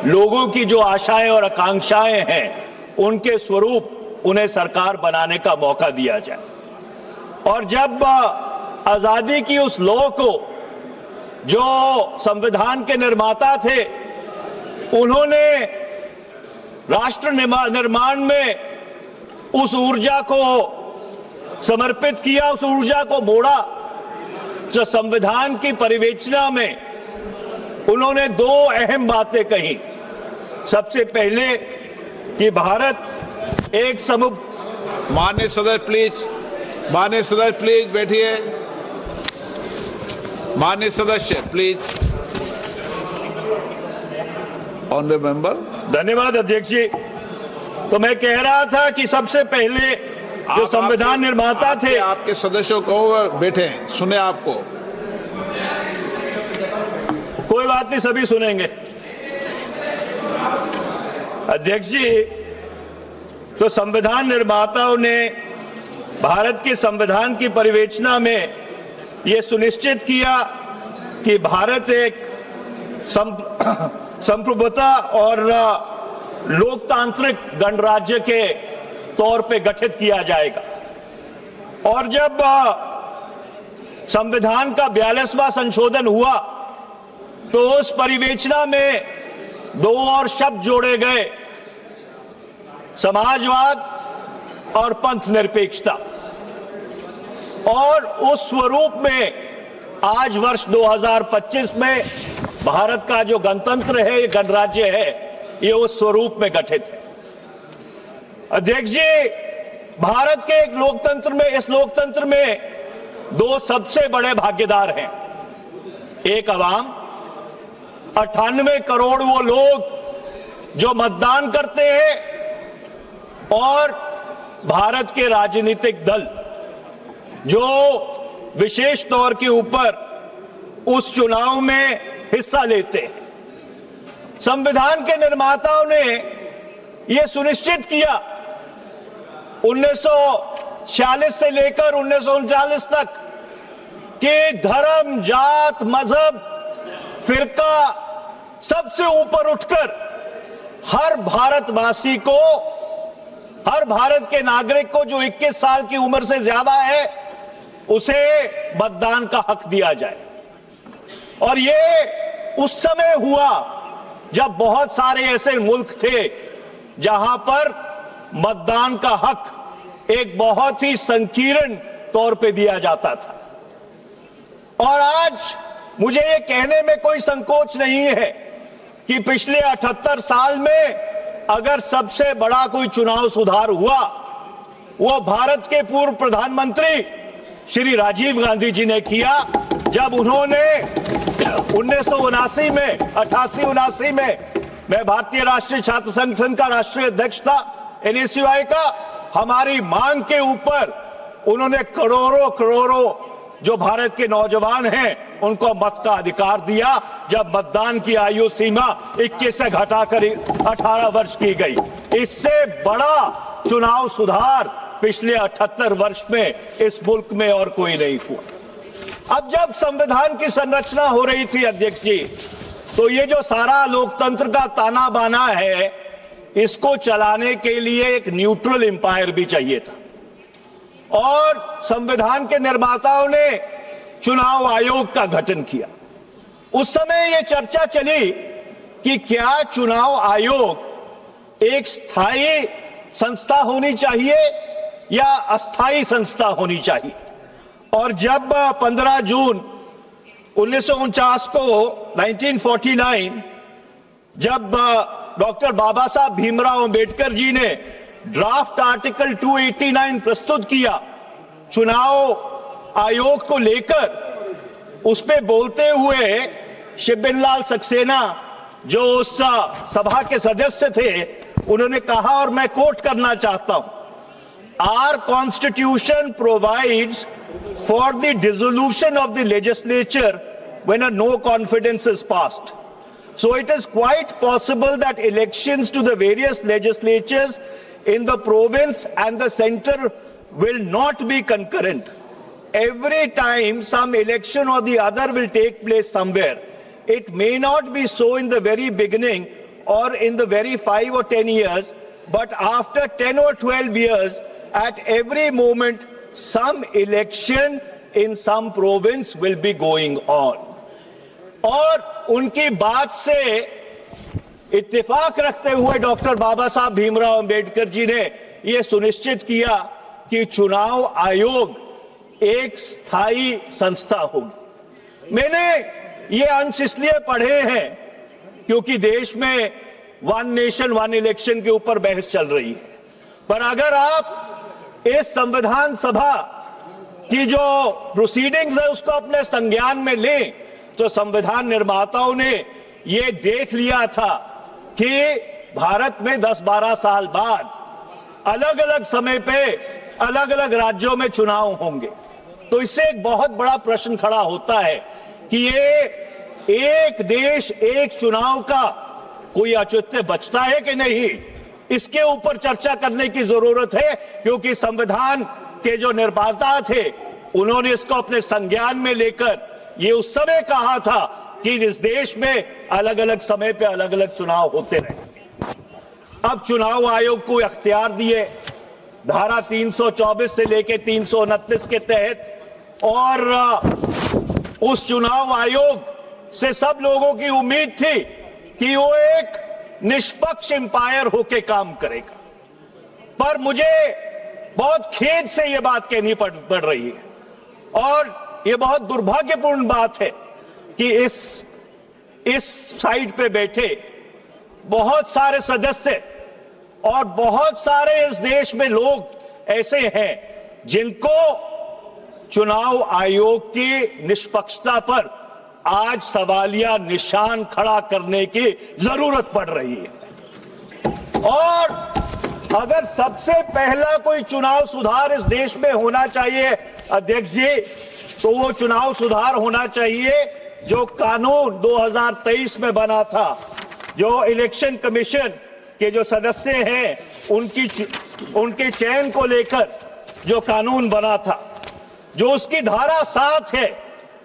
लोगों की जो आशाएं और आकांक्षाएं हैं उनके स्वरूप उन्हें सरकार बनाने का मौका दिया जाए। और जब आजादी की उस लौ को जो संविधान के निर्माता थे उन्होंने राष्ट्र निर्माण में उस ऊर्जा को समर्पित किया, उस ऊर्जा को मोड़ा, जो संविधान की परिवेचना में उन्होंने दो अहम बातें कही। सबसे पहले कि भारत एक माननीय सदस्य प्लीज बैठिए। माननीय सदस्य प्लीज। Honourable member. धन्यवाद अध्यक्ष जी। तो मैं कह रहा था कि सबसे पहले जो संविधान निर्माता थे, आपके सदस्यों को बैठे सुने आपको। कोई बात नहीं, सभी सुनेंगे। अध्यक्ष जी, तो संविधान निर्माताओं ने भारत के संविधान की परिवेचना में यह सुनिश्चित किया कि भारत एक संप्रभुता और लोकतांत्रिक गणराज्य के तौर पे गठित किया जाएगा। और जब संविधान का 42वां संशोधन हुआ तो उस परिवेचना में दो और शब्द जोड़े गए, समाजवाद और पंथ निरपेक्षता। और उस स्वरूप में आज वर्ष 2025 में भारत का जो गणतंत्र है, गणराज्य है, ये उस स्वरूप में गठित है। अध्यक्ष जी, भारत के एक लोकतंत्र में, इस लोकतंत्र में दो सबसे बड़े भागीदार हैं। एक अवाम, 98 करोड़ वो लोग जो मतदान करते हैं, और भारत के राजनीतिक दल जो विशेष तौर के ऊपर उस चुनाव में हिस्सा लेते हैं। संविधान के निर्माताओं ने यह सुनिश्चित किया 1946 से लेकर 1939 तक कि धर्म, जात, मजहब, फिरका सबसे ऊपर उठकर हर भारतवासी को, हर भारत के नागरिक को जो 21 साल की उम्र से ज्यादा है, उसे मतदान का हक दिया जाए। और ये उस समय हुआ जब बहुत सारे ऐसे मुल्क थे जहां पर मतदान का हक एक बहुत ही संकीर्ण तौर पे दिया जाता था। और आज मुझे ये कहने में कोई संकोच नहीं है कि पिछले 78 साल में अगर सबसे बड़ा कोई चुनाव सुधार हुआ, वो भारत के पूर्व प्रधानमंत्री श्री राजीव गांधी जी ने किया, जब उन्होंने 1979 में, 88-79 में, मैं भारतीय राष्ट्रीय छात्र संगठन का राष्ट्रीय अध्यक्ष था, NSUI का, हमारी मांग के ऊपर उन्होंने करोड़ों जो भारत के नौजवान हैं उनको मत का अधिकार दिया, जब मतदान की आयु सीमा 21 से घटाकर 18 वर्ष की गई। इससे बड़ा चुनाव सुधार पिछले 78 वर्ष में इस मुल्क में और कोई नहीं हुआ। अब जब संविधान की संरचना हो रही थी अध्यक्ष जी, तो ये जो सारा लोकतंत्र का ताना बाना है, इसको चलाने के लिए एक न्यूट्रल एम्पायर भी चाहिए था। और संविधान के निर्माताओं ने चुनाव आयोग का गठन किया। उस समय यह चर्चा चली कि क्या चुनाव आयोग एक स्थायी संस्था होनी चाहिए या अस्थायी संस्था होनी चाहिए। और जब 15 जून 1949 को 1949 जब डॉक्टर बाबा साहब भीमराव अंबेडकर जी ने ड्राफ्ट आर्टिकल 289 प्रस्तुत किया चुनाव आयोग को लेकर, उस पे बोलते हुए शिवबिनलाल सक्सेना जो उस सभा के सदस्य थे, उन्होंने कहा, और मैं कोट करना चाहता हूं, Our constitution provides for the dissolution of the legislature when a no confidence is passed. So it is quite possible that elections to the various legislatures in the province and the center will not be concurrent. Every time some election or the other will take place somewhere. It may not be so in the very beginning or in the very 5 or 10 years, but after 10 or 12 years, at every moment, some election in some province will be going on. और उनकी बात से इत्तेफाक रखते हुए doctor बाबा साहब भीमराव अंबेडकर जी ने यह सुनिश्चित किया कि चुनाव आयोग एक स्थायी संस्था होगी। मैंने ये अंश इसलिए पढ़े हैं क्योंकि देश में वन नेशन वन इलेक्शन के ऊपर बहस चल रही है, पर अगर आप इस संविधान सभा की जो प्रोसीडिंग्स है उसको अपने संज्ञान में लें तो संविधान निर्माताओं ने ये देख लिया था कि भारत में 10-12 साल बाद अलग अलग समय पे अलग अलग राज्यों में चुनाव होंगे। तो इससे एक बहुत बड़ा प्रश्न खड़ा होता है कि ये एक देश एक चुनाव का कोई औचित्य बचता है कि नहीं, इसके ऊपर चर्चा करने की जरूरत है, क्योंकि संविधान के जो निर्माता थे उन्होंने इसको अपने संज्ञान में लेकर ये उस समय कहा था कि इस देश में अलग अलग समय पे अलग अलग चुनाव होते रहे। अब चुनाव आयोग को अख्तियार दिए धारा 324 से लेकर 329 के तहत, और उस चुनाव आयोग से सब लोगों की उम्मीद थी कि वो एक निष्पक्ष एम्पायर होकर काम करेगा। पर मुझे बहुत खेद से ये बात कहनी पड़ रही है, और ये बहुत दुर्भाग्यपूर्ण बात है कि इस साइड पे बैठे बहुत सारे सदस्य और बहुत सारे इस देश में लोग ऐसे हैं जिनको चुनाव आयोग की निष्पक्षता पर आज सवालिया निशान खड़ा करने की जरूरत पड़ रही है। और अगर सबसे पहला कोई चुनाव सुधार इस देश में होना चाहिए अध्यक्ष जी, तो वो चुनाव सुधार होना चाहिए जो कानून 2023 में बना था, जो इलेक्शन कमीशन के जो सदस्य हैं उनके चयन को लेकर जो कानून बना था, जो उसकी धारा 7 है,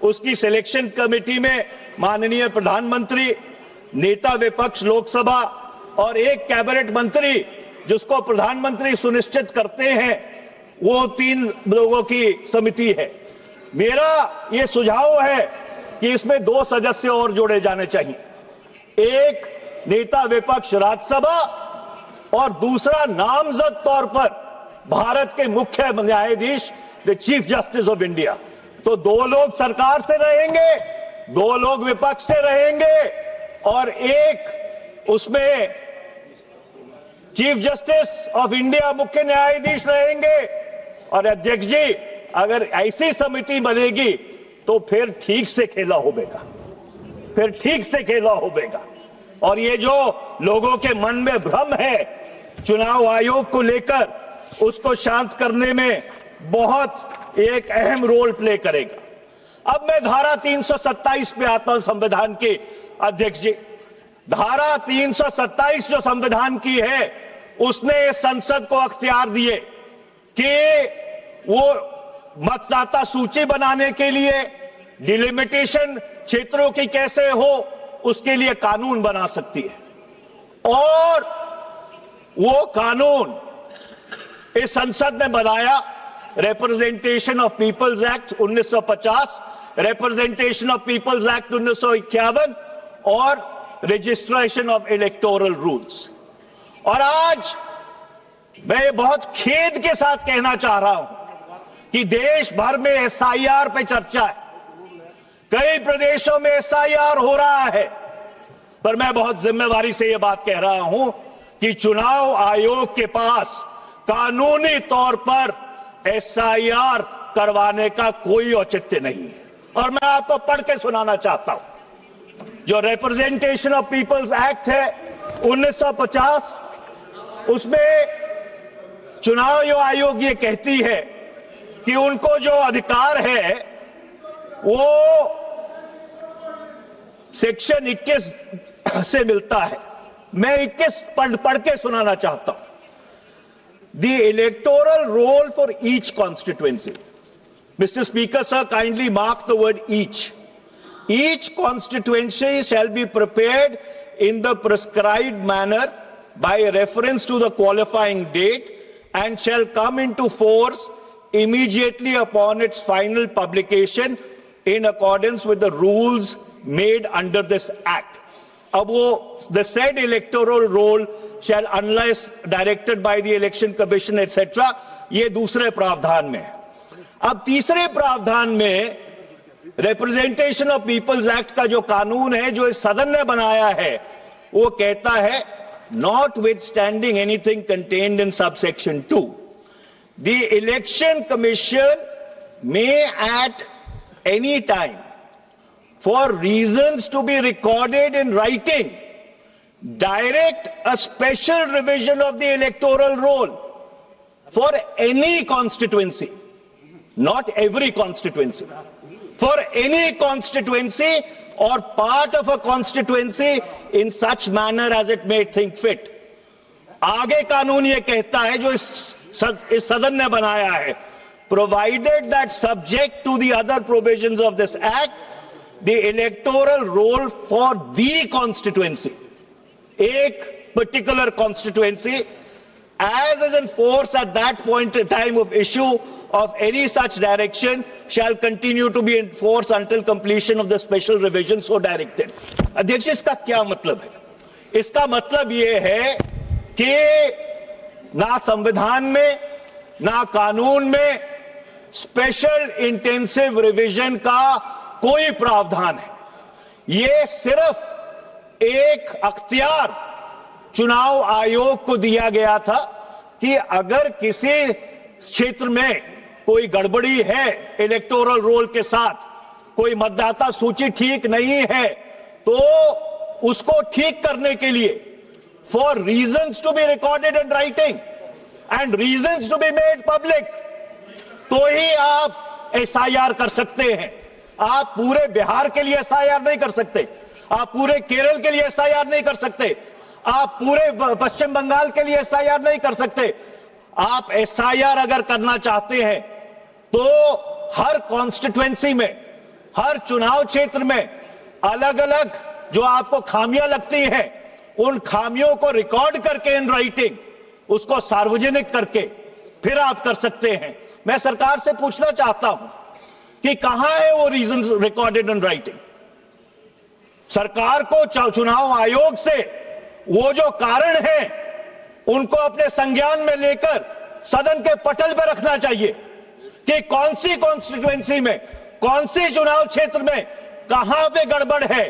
उसकी सिलेक्शन कमेटी में माननीय प्रधानमंत्री, नेता विपक्ष लोकसभा और एक कैबिनेट मंत्री जिसको प्रधानमंत्री सुनिश्चित करते हैं, वो 3 लोगों की समिति है। मेरा ये सुझाव है कि इसमें 2 सदस्य और जोड़े जाने चाहिए, एक नेता विपक्ष राज्यसभा और दूसरा नामजद तौर पर भारत के मुख्य न्यायाधीश the chief justice of India. तो 2 लोग सरकार से रहेंगे, 2 लोग विपक्ष से रहेंगे और एक उसमें चीफ जस्टिस ऑफ इंडिया मुख्य न्यायाधीश रहेंगे। और अध्यक्ष जी, अगर ऐसी समिति बनेगी तो फिर ठीक से खेला होगा, फिर ठीक से खेला होगा। और ये जो लोगों के मन में भ्रम है चुनाव आयोग को लेकर, उसको शांत करने में बहुत एक अहम रोल प्ले करेगा। अब मैं धारा 327 पे आता हूं संविधान की अध्यक्ष जी। धारा 327 जो संविधान की है, उसने संसद को अख्तियार दिए कि वो मतदाता सूची बनाने के लिए डिलिमिटेशन क्षेत्रों की कैसे हो, उसके लिए कानून बना सकती है। और वो कानून इस संसद ने बनाया, representation of people's act 1950, representation of people's act 1951 और रजिस्ट्रेशन ऑफ इलेक्टोरल रूल्स। और आज मैं बहुत खेद के साथ कहना चाह रहा हूं कि देश भर में एसआईआर पे चर्चा है, कई प्रदेशों में एसआईआर हो रहा है, पर मैं बहुत जिम्मेवारी से यह बात कह रहा हूं कि चुनाव आयोग के पास कानूनी तौर पर एसआईआर करवाने का कोई औचित्य नहीं है। और मैं आपको पढ़ के सुनाना चाहता हूं, जो रिप्रेजेंटेशन ऑफ पीपल्स एक्ट है 1950, उसमें चुनाव आयोग ये कहती है कि उनको जो अधिकार है वो सेक्शन 21 से मिलता है। मैं 21 पढ़ के सुनाना चाहता हूं। The electoral roll for each constituency. Mr. Speaker, sir, kindly mark the word each. Each constituency shall be prepared in the prescribed manner by reference to the qualifying date and shall come into force immediately upon its final publication in accordance with the rules made under this act. अब वो the said electoral roll shall unless directed by the election commission etc. ये दूसरे प्रावधान में है. अब तीसरे प्रावधान में रिप्रेजेंटेशन ऑफ पीपल्स एक्ट का जो कानून है जो इस सदन ने बनाया है वो कहता है notwithstanding anything contained in subsection 2, the election commission may at any time, for reasons to be recorded in writing, direct a special revision of the electoral roll for any constituency, not every constituency, for any constituency or part of a constituency in such manner as it may think fit. आगे कानून ये कहता है जो इस सदन ने बनाया है, provided that subject to the other provisions of this act, the electoral roll for the constituency, एक particular constituency, as is in force at that point in time of issue of any such direction, shall continue to be in force until completion of the special revision so directed. अध्यक्ष, इसका क्या मतलब है? इसका मतलब यह है कि ना संविधान में ना कानून में स्पेशल इंटेंसिव रिवीजन का कोई प्रावधान है. ये सिर्फ एक अख्तियार चुनाव आयोग को दिया गया था कि अगर किसी क्षेत्र में कोई गड़बड़ी है इलेक्टोरल रोल के साथ, कोई मतदाता सूची ठीक नहीं है, तो उसको ठीक करने के लिए for reasons to be recorded in writing and reasons to be made public, तो ही आप एसआईआर कर सकते हैं. आप पूरे बिहार के लिए एसआईआर नहीं कर सकते, आप पूरे केरल के लिए एसआईआर नहीं कर सकते, आप पूरे पश्चिम बंगाल के लिए एसआईआर नहीं कर सकते. आप एसआईआर अगर करना चाहते हैं तो हर कॉन्स्टिट्यूएंसी में, हर चुनाव क्षेत्र में अलग अलग जो आपको खामियां लगती हैं, उन खामियों को रिकॉर्ड करके इन राइटिंग उसको सार्वजनिक करके फिर आप कर सकते हैं. मैं सरकार से पूछना चाहता हूं कि कहां है वो रीजंस रिकॉर्डेड इन राइटिंग. सरकार को चुनाव आयोग से वो जो कारण है उनको अपने संज्ञान में लेकर सदन के पटल पर रखना चाहिए कि कौन सी कॉन्स्टिट्यूएंसी में, कौन सी चुनाव क्षेत्र में कहां पे गड़बड़ है,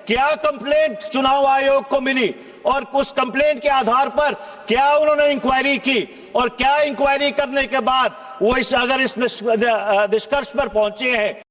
क्या कंप्लेंट चुनाव आयोग को मिली और उस कंप्लेंट के आधार पर क्या उन्होंने इंक्वायरी की और क्या इंक्वायरी करने के बाद वो अगर इस निष्कर्ष पर पहुंचे हैं